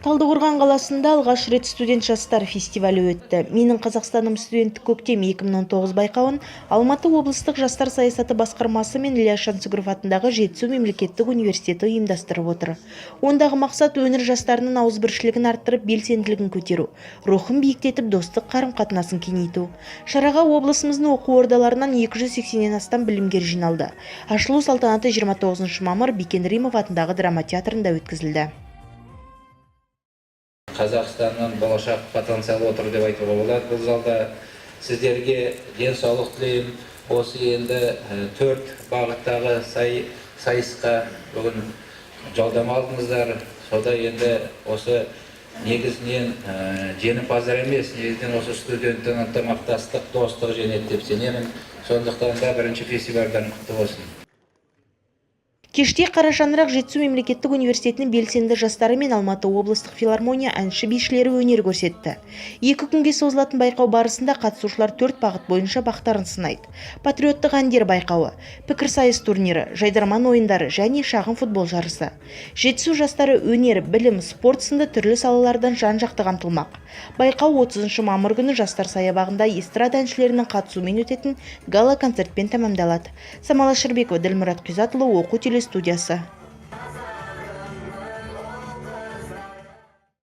Талдықорған қаласында алғаш рет студент жастар фестивалі өтті. Менің Қазақстаным студенттік көктем 2019 байқауын Алматы облыстық жастар саясаты басқармасы мен Илья Жансүгіров атындағы Жетісу мемлекеттік университеті ұйымдастырып отыр. Ондағы мақсат өңір жастарының ауызбіршілігін арттырып, белсенділігін көтеру, рухын биіктетіп, достық қарым-қатынасын кеңейту. Шараға облысымыздың оқу ордаларынан 280-нен астам білімгер жиналды. Ашылу салтанаты 29 мамыр Бекен Римов атындағы драма театрында өткізілді. Қазақстанның болашақ потенциалы отыр деп айтуға болады. Бұл залда сіздерге денсаулық тілеймін. Осы енді 4 бағыттағы сайысқа бүгін жолдама алдыңыздар. Сода енді осы негізінен жеңімпаздар емес, негізінен осы студенттің ынтымақтастық, достық жеңеді деп сенемін. Сондықтан да бірінші фестивальдан құтты болсын. Кеште қара шаңырақ Жетісу мемлекеттік университетінің белсенді жастары мен Алматы облыстық филармония әнші бишілері өнер көрсетті. 2 күнге созылатын байқау барысында қатысушылар 4 бағыт бойынша бақтарын сынайды. Патриоттық әндер байқауы, пікірсайыс турнирі, жайдарман ойындары және шағын футбол жарысы. Жетісу жастары өнер, білім, спорт сынды түрлі салалардан жан-жақты қамтылмақ. Байқау 30 мамыр күні жастар саябағында эстрада әншілерінің қатысуымен өтетін гала-концертпен тәмамдалады. Самал Ашырбекова, Ділмұрат Қизатұлы, оқу телестудиясы.